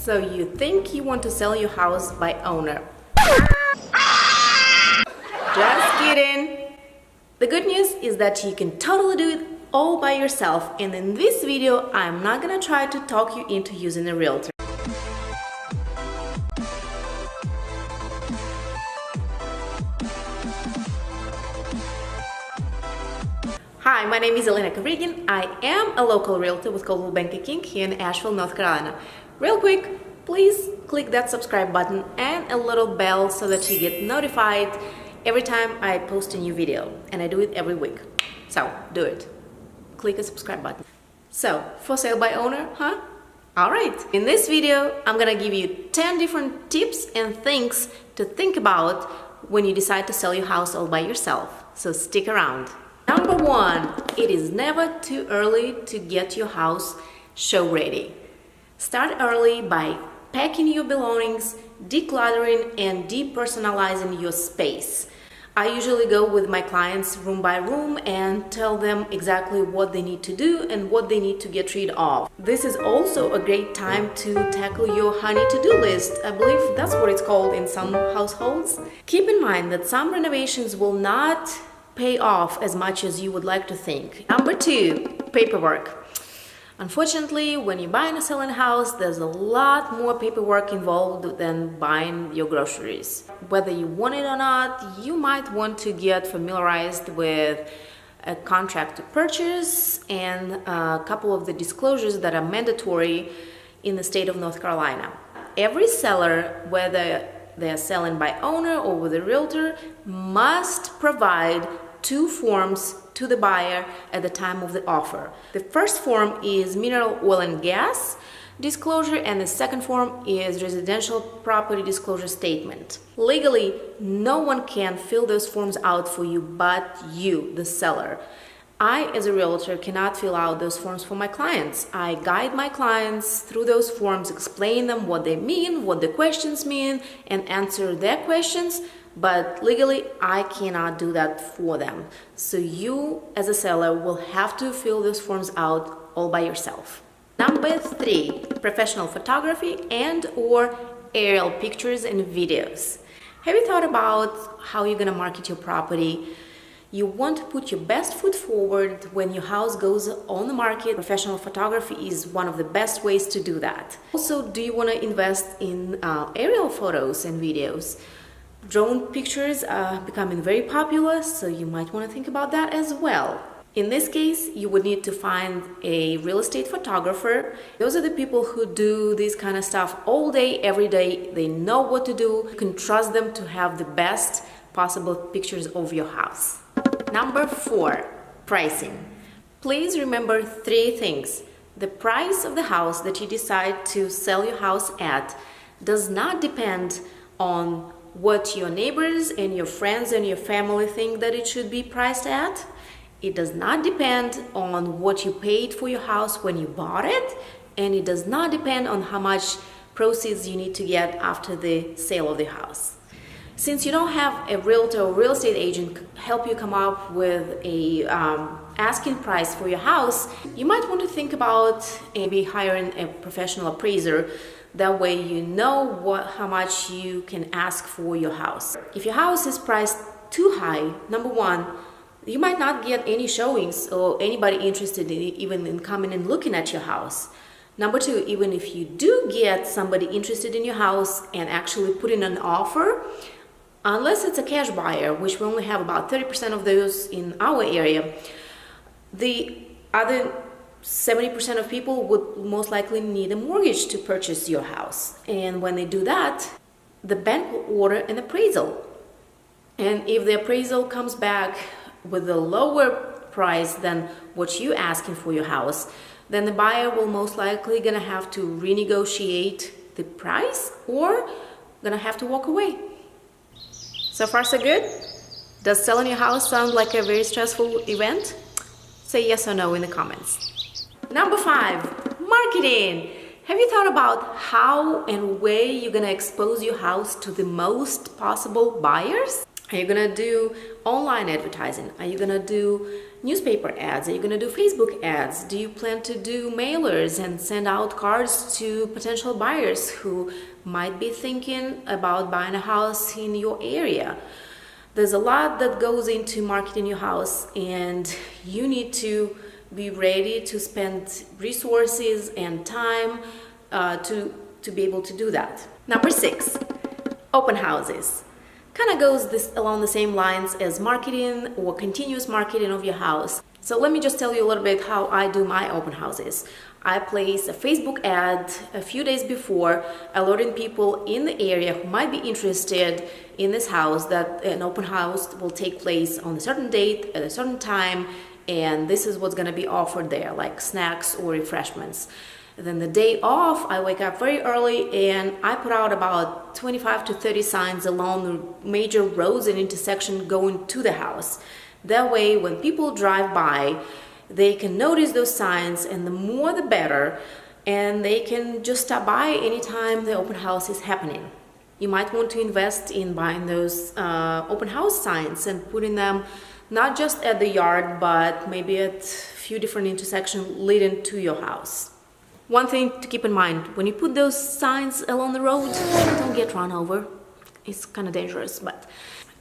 So you think you want to sell your house by owner? Just kidding! The good news is that you can totally do it all by yourself, and in this video I'm not gonna try to talk you into using a realtor. Hi, my name is Elenakovrigin. I am a local realtor with Coldwell Banker King here in Asheville, North Carolina. Real quick, please click that subscribe button and a little bell so that you get notified every time I post a new video, and I do it every week. So do it. Click the subscribe button. So, for sale by owner, huh? Alright, in this video I'm gonna give you 10 different tips and things to think about when you decide to sell your house all by yourself. So stick around. Number 1, it is never too early to get your house show ready. Start early by packing your belongings, decluttering and depersonalizing your space. I usually go with my clients room by room and tell them exactly what they need to do and what they need to get rid of. This is also a great time to tackle your honey to-do list. I believe that's what it's called in some households. Keep in mind that some renovations will not pay off as much as you would like to think. Number 2, paperwork. Unfortunately, when you're buying or selling a house, there's a lot more paperwork involved than buying your groceries. Whether you want it or not, you might want to get familiarized with a contract to purchase and a couple of the disclosures that are mandatory in the state of North Carolina. Every seller, whether they're selling by owner or with a realtor, must provide 2 forms to the buyer at the time of the offer. The first form is mineral oil and gas disclosure, and the second form is residential property disclosure statement. Legally, no one can fill those forms out for you but you, the seller. I, as a realtor, cannot fill out those forms for my clients. I guide my clients through those forms, explain them what they mean, what the questions mean, and answer their questions. But legally, I cannot do that for them. So you, as a seller, will have to fill those forms out all by yourself. Number 3, professional photography and/or aerial pictures and videos. Have you thought about how you're gonna market your property? You want to put your best foot forward when your house goes on the market. Professional photography is one of the best ways to do that. Also, do you want to invest in aerial photos and videos? Drone pictures are becoming very popular, so you might want to think about that as well. In this case, you would need to find a real estate photographer. Those are the people who do this kind of stuff all day, every day. They know what to do. You can trust them to have the best possible pictures of your house. Number 4, pricing. Please remember 3 things. The price of the house that you decide to sell your house at does not depend on what your neighbors and your friends and your family think that it should be priced at. It does not depend on what you paid for your house when you bought it, and it does not depend on how much proceeds you need to get after the sale of the house. Since you don't have a realtor or real estate agent help you come up with a asking price for your house, you might want to think about maybe hiring a professional appraiser. That way you know how much you can ask for your house. If your house is priced too high, number 1, you might not get any showings or anybody interested even in coming and looking at your house. Number 2, even if you do get somebody interested in your house and actually put in an offer, unless it's a cash buyer, which we only have about 30% of those in our area, the other 70% of people would most likely need a mortgage to purchase your house. And when they do that, the bank will order an appraisal. And if the appraisal comes back with a lower price than what you're asking for your house, then the buyer will most likely gonna have to renegotiate the price or gonna have to walk away. So far so good? Does selling your house sound like a very stressful event? Say yes or no in the comments. Number 5, marketing. Have you thought about how and where you're gonna expose your house to the most possible buyers? Are you gonna do online advertising? Are you gonna do newspaper ads? Are you going to do Facebook ads? Do you plan to do mailers and send out cards to potential buyers who might be thinking about buying a house in your area? There's a lot that goes into marketing your house, and you need to be ready to spend resources and time to be able to do that. Number 6, open houses. Kind of goes along the same lines as marketing or continuous marketing of your house. So let me just tell you a little bit how I do my open houses. I place a Facebook ad a few days before, alerting people in the area who might be interested in this house that an open house will take place on a certain date at a certain time, and this is what's going to be offered there, like snacks or refreshments. Then the day off, I wake up very early and I put out about 25 to 30 signs along the major roads and intersections going to the house. That way, when people drive by, they can notice those signs, and the more the better, and they can just stop by anytime the open house is happening. You might want to invest in buying those open house signs and putting them not just at the yard, but maybe at a few different intersections leading to your house. One thing to keep in mind, when you put those signs along the road, don't get run over. It's kind of dangerous, but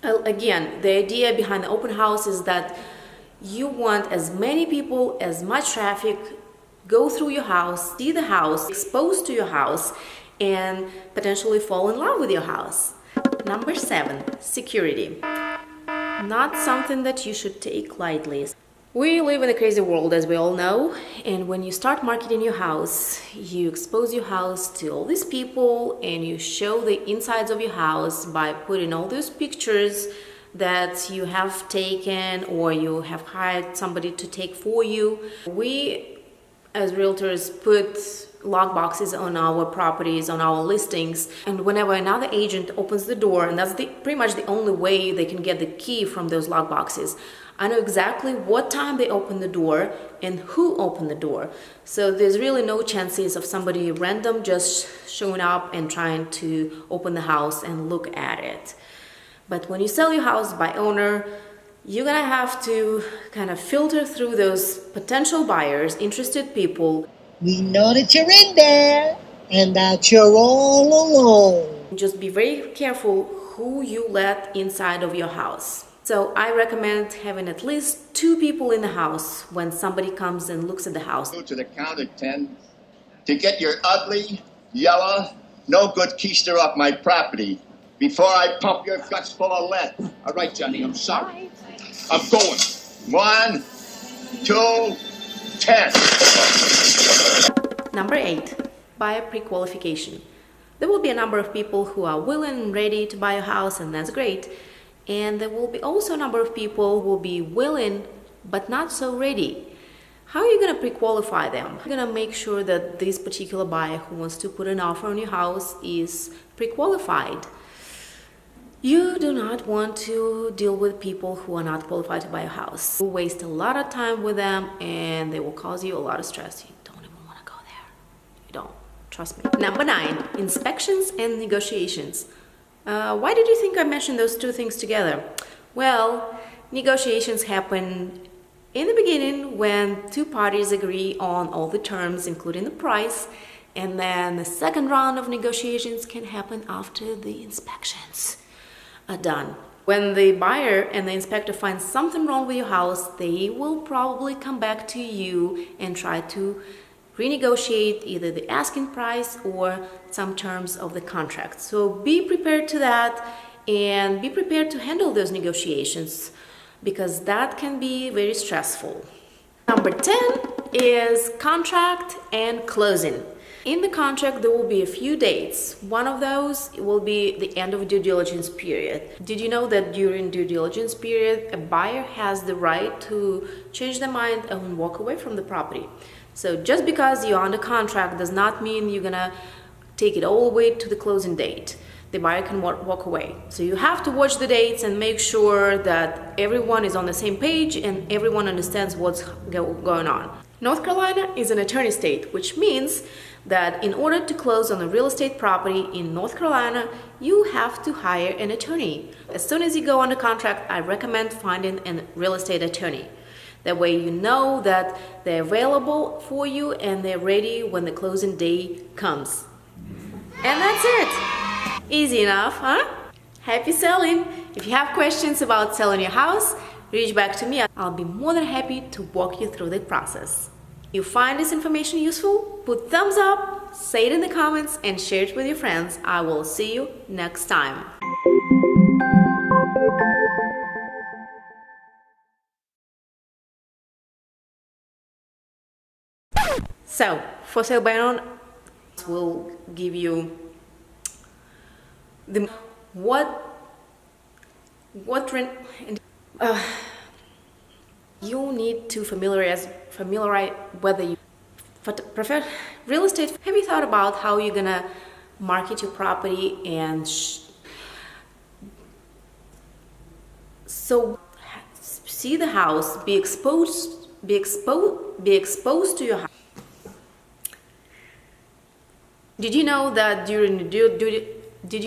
again, the idea behind the open house is that you want as many people, as much traffic, go through your house, see the house, exposed to your house, and potentially fall in love with your house. Number 7, security. Not something that you should take lightly. We live in a crazy world, as we all know, and when you start marketing your house, you expose your house to all these people and you show the insides of your house by putting all those pictures that you have taken or you have hired somebody to take for you. We, as realtors, put lock boxes on our properties, on our listings, and whenever another agent opens the door, and that's pretty much the only way they can get the key from those lock boxes, I know exactly what time they open the door and who opened the door. So there's really no chances of somebody random just showing up and trying to open the house and look at it. But when you sell your house by owner, you're gonna have to kind of filter through those potential buyers, interested people. We know that you're in there and that you're all alone. Just be very careful who you let inside of your house. So I recommend having at least 2 people in the house when somebody comes and looks at the house. Go to the count of 10 to get your ugly, yellow, no good keister off my property before I pump your guts full of lead. All right, Johnny, I'm sorry. I'm going. 1, 2, 10. Number 8, buy a pre-qualification. There will be a number of people who are willing and ready to buy a house, and that's great. And there will be also a number of people who will be willing but not so ready. How are you going to pre-qualify them? You're going to make sure that this particular buyer who wants to put an offer on your house is pre-qualified. You do not want to deal with people who are not qualified to buy a house. You'll waste a lot of time with them and they will cause you a lot of stress. You don't even want to go there. You don't. Trust me. Number 9, inspections and negotiations. Why did you think I mentioned those 2 things together? Well, negotiations happen in the beginning when 2 parties agree on all the terms, including the price, and then the second round of negotiations can happen after the inspections are done. When the buyer and the inspector find something wrong with your house, they will probably come back to you and try to renegotiate either the asking price or some terms of the contract. So be prepared to that and be prepared to handle those negotiations because that can be very stressful. Number 10 is contract and closing. In the contract, there will be a few dates. One of those will be the end of due diligence period. Did you know that during due diligence period, a buyer has the right to change their mind and walk away from the property? So just because you're under contract does not mean you're gonna take it all the way to the closing date. The buyer can walk away. So you have to watch the dates and make sure that everyone is on the same page and everyone understands what's going on. North Carolina is an attorney state, which means that in order to close on a real estate property in North Carolina, you have to hire an attorney. As soon as you go under contract, I recommend finding a real estate attorney. That way you know that they're available for you and they're ready when the closing day comes. And that's it. Easy enough, huh? Happy selling! If you have questions about selling your house, reach back to me. I'll be more than happy to walk you through the process. If you find this information useful, put thumbs up, say it in the comments, and share it with your friends. I will see you next time. So, for sale by owner, will give you the you need to familiarize whether you prefer real estate. Have you thought about how you're gonna market your property and so see the house, be exposed to your house. Did you know that during the did you know